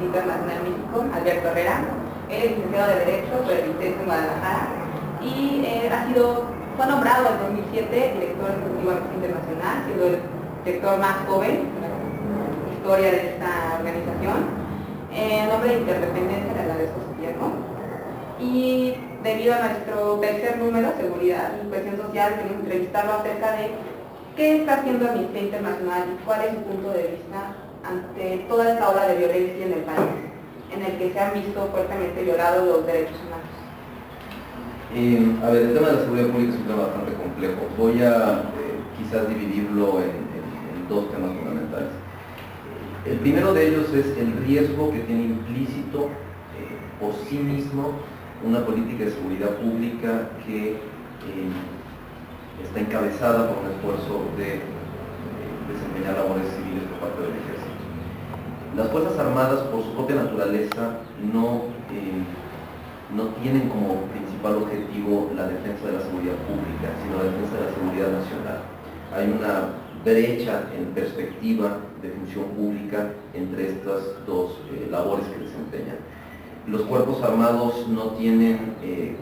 Internacional México, Alberto Herrera. Él es licenciado de Derecho por el ITES en Guadalajara y fue nombrado en 2007 director ejecutivo de Amnistía Internacional, siendo el director más joven en la historia de esta organización, en nombre de Interdependencia. Le agradezco su tiempo. Y debido a nuestro tercer número, Seguridad y Cohesión Social, queremos entrevistarlo acerca de qué está haciendo Amnistía Internacional y cuál es su punto de vista ante toda esta ola de violencia en el país, en el que se han visto fuertemente violados los derechos humanos. A ver, el tema de la seguridad pública es un tema bastante complejo. Voy a quizás dividirlo en dos temas fundamentales. El primero de ellos es el riesgo que tiene implícito por sí mismo una política de seguridad pública que está encabezada por un esfuerzo de desempeñar labores civiles por parte del ejército. Las Fuerzas Armadas, por su propia naturaleza, no tienen como principal objetivo la defensa de la seguridad pública, sino la defensa de la seguridad nacional. Hay una brecha en perspectiva de función pública entre estas dos labores que desempeñan. Los cuerpos armados no tienen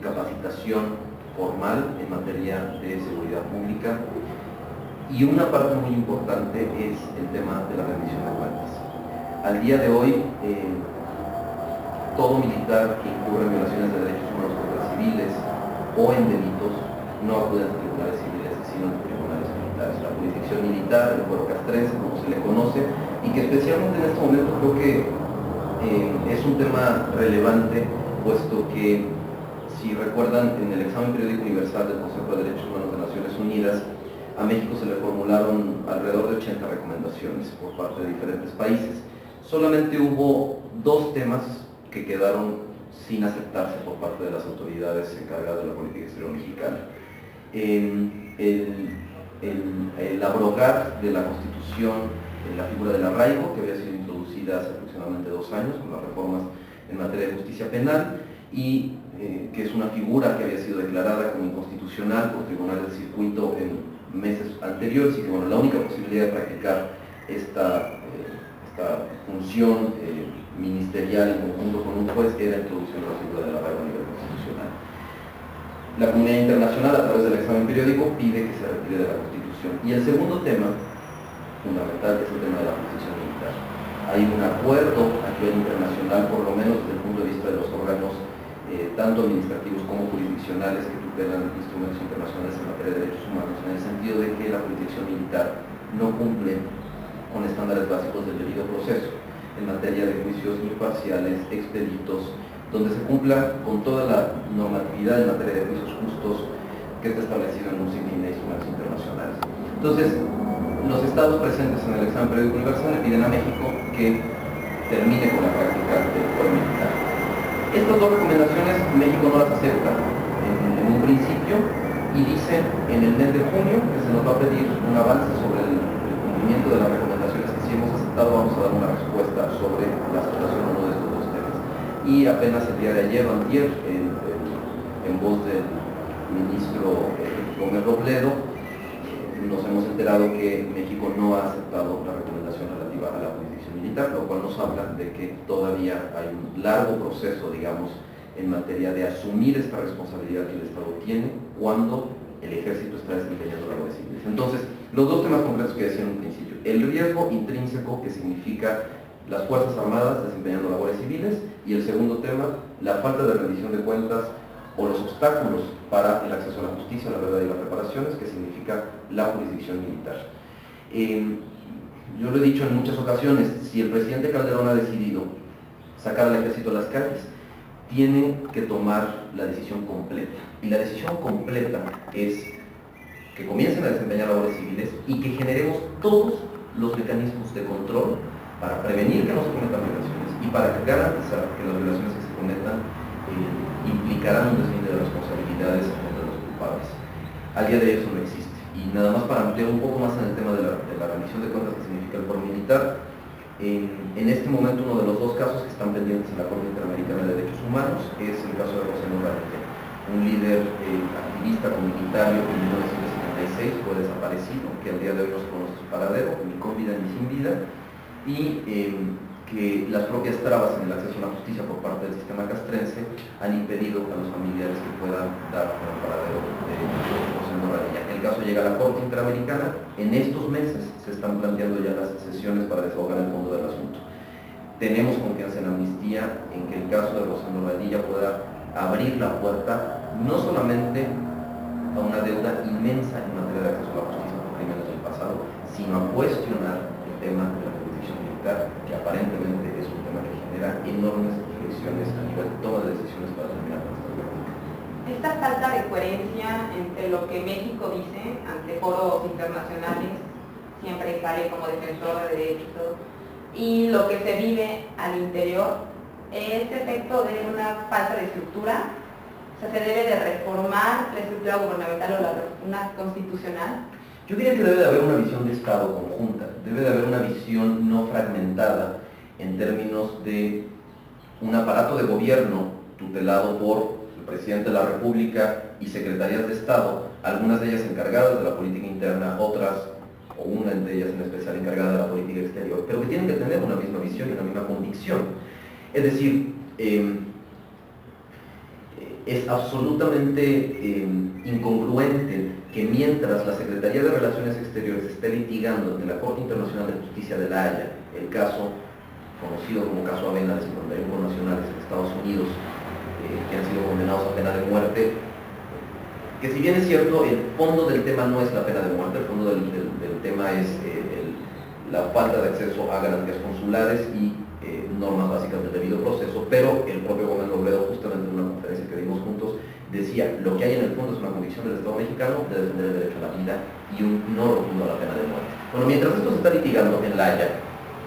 capacitación formal en materia de seguridad pública y una parte muy importante es el tema de la rendición de cuentas. Al día de hoy, todo militar que incurre en violaciones de derechos humanos contra civiles o en delitos no acude a tribunales civiles, sino a tribunales militares. La jurisdicción militar, el fuero castrense, como se le conoce, y que especialmente en este momento creo que es un tema relevante, puesto que, si recuerdan, en el examen periódico universal del Consejo de Derechos Humanos de Naciones Unidas, a México se le formularon alrededor de 80 recomendaciones por parte de diferentes países. Solamente hubo dos temas que quedaron sin aceptarse por parte de las autoridades encargadas de la política exterior mexicana. El abrogar de la Constitución la figura del arraigo, que había sido introducida hace aproximadamente 2 años con las reformas en materia de justicia penal, y que es una figura que había sido declarada como inconstitucional por tribunales del circuito en meses anteriores, y que bueno, la única posibilidad de practicar esta función ministerial en conjunto con un juez era introduciendo la figura del arraigo a nivel constitucional. La comunidad internacional, a través del examen periódico, pide que se retire de la Constitución. Y el segundo tema fundamental es el tema de la jurisdicción militar. Hay un acuerdo a nivel internacional, por lo menos desde el punto de vista de los órganos tanto administrativos como jurisdiccionales que tutelan instrumentos internacionales en materia de derechos humanos, en el sentido de que la jurisdicción militar no cumple con estándares básicos del debido proceso en materia de juicios imparciales, expeditos, donde se cumpla con toda la normatividad en materia de juicios justos que está establecido en un sinfín de instrumentos internacionales. Entonces, los estados presentes en el examen periódico universal le piden a México que termine con la práctica del fuero militar. Estas dos recomendaciones México no las acepta en un principio y dice en el mes de junio que se nos va a pedir un avance sobre el cumplimiento de las recomendaciones que sí hemos aceptado. Vamos a dar una respuesta sobre la aceptación o no de estos dos temas. Y apenas el día de ayer o antier, en voz del ministro Gómez Robledo, nos hemos enterado que México no ha aceptado la recomendación relativa a la jurisdicción militar, lo cual nos habla de que todavía hay un largo proceso, digamos, en materia de asumir esta responsabilidad que el Estado tiene cuando el ejército está desempeñando labores civiles. Entonces, los dos temas concretos que decía en un principio: el riesgo intrínseco que significa las Fuerzas Armadas desempeñando labores civiles, y el segundo tema, la falta de rendición de cuentas o los obstáculos para el acceso a la justicia, la verdad y las reparaciones, que significa la jurisdicción militar. Yo lo he dicho en muchas ocasiones, si el presidente Calderón ha decidido sacar al ejército a las calles, tiene que tomar la decisión completa. Y la decisión completa es que comiencen a desempeñar labores civiles y que generemos todos los mecanismos de control para prevenir que no se cometan violaciones y para garantizar que las violaciones que se cometan implicarán un deslinde de responsabilidades entre los culpables. Al día de hoy eso no existe. Y nada más para ampliar un poco más en el tema de la rendición de cuentas que significa el fuero militar, en este momento uno de los dos casos que están pendientes en la Corte Interamericana de Derechos Humanos es el caso de José Morales, un líder activista comunitario que en 1976 fue desaparecido, que al día de hoy no se conoce su paradero, ni con vida ni sin vida, y que las propias trabas en el acceso a la justicia por parte del sistema castrense han impedido a los familiares que puedan dar con el paradero de Rosendo Radilla. El caso llega a la Corte Interamericana. En estos meses se están planteando ya las sesiones para desahogar el fondo del asunto. Tenemos confianza en Amnistía en que el caso de Rosendo Radilla pueda abrir la puerta no solamente a una deuda inmensa en materia de acceso a la justicia por crímenes del pasado, sino a cuestionar el tema de la jurisdicción militar, que aparentemente es un tema que genera enormes reflexiones a nivel de toma de decisiones para terminar con esta práctica. Esta falta de coherencia entre lo que México dice ante foros internacionales, siempre sale como defensor de derechos, y lo que se vive al interior, es efecto de una falta de estructura. O sea, se debe de reformar la estructura gubernamental o una constitucional. Yo diría que debe de haber una visión de Estado conjunta, debe de haber una visión no fragmentada en términos de un aparato de gobierno tutelado por el presidente de la República y secretarías de Estado, algunas de ellas encargadas de la política interna, otras, o una de ellas en especial encargada de la política exterior, pero que tienen que tener una misma visión y una misma convicción. Es decir, es absolutamente incongruente que mientras la Secretaría de Relaciones Exteriores esté litigando ante la Corte Internacional de Justicia de La Haya el caso conocido como caso Avena de 51 connacionales en Estados Unidos que han sido condenados a pena de muerte, que si bien es cierto, el fondo del tema no es la pena de muerte, el fondo del tema es la falta de acceso a garantías consulares y normas básicas del debido proceso, pero el propio Gómez Robledo, justamente en una conferencia que dimos juntos, decía, lo que hay en el fondo es una convicción del Estado mexicano de defender el derecho a la vida y un no rotundo a la pena de muerte. Bueno, mientras esto se está litigando en La Haya,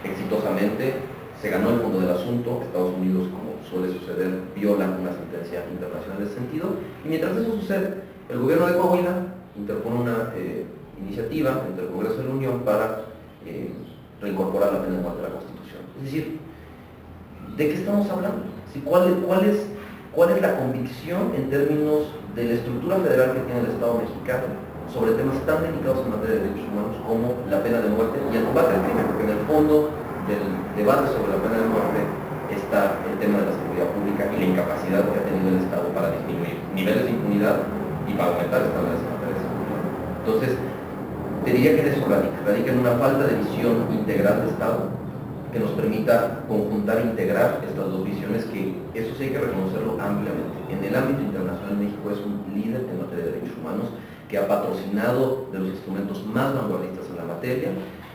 exitosamente, se ganó el fondo del asunto, Estados Unidos, como suele suceder, viola una sentencia internacional en ese sentido, y mientras eso sucede, el gobierno de Coahuila interpone una iniciativa entre el Congreso de la Unión para reincorporar la pena de muerte a la Constitución. Es decir, ¿de qué estamos hablando? ¿Cuál es la convicción en términos de la estructura federal que tiene el Estado mexicano sobre temas tan delicados en materia de derechos humanos como la pena de muerte y el combate al crimen? Porque en el fondo del debate sobre la pena de muerte está el tema de la seguridad pública y la incapacidad que ha tenido el Estado para disminuir niveles de impunidad y para aumentar estándares en materia de seguridad. Entonces, te diría que en eso radica en una falta de visión integral de Estado que nos permita conjuntar e integrar estas dos visiones, que eso sí hay que reconocerlo ampliamente. En el ámbito internacional, México es un líder en materia de derechos humanos que ha patrocinado de los instrumentos más vanguardistas en la materia,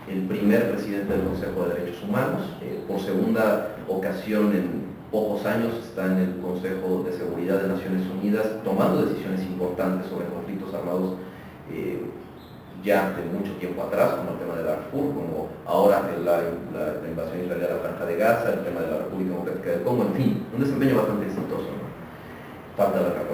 el primer presidente del Consejo de Derechos Humanos, por segunda ocasión en pocos años está en el Consejo de Seguridad de Naciones Unidas, tomando decisiones importantes sobre conflictos armados ya de mucho tiempo atrás, como el tema de Darfur, como ahora la invasión israelí a la Franja de Gaza, el tema de la República Democrática del Congo, en fin, un desempeño bastante exitoso, ¿no? Falta la capacidad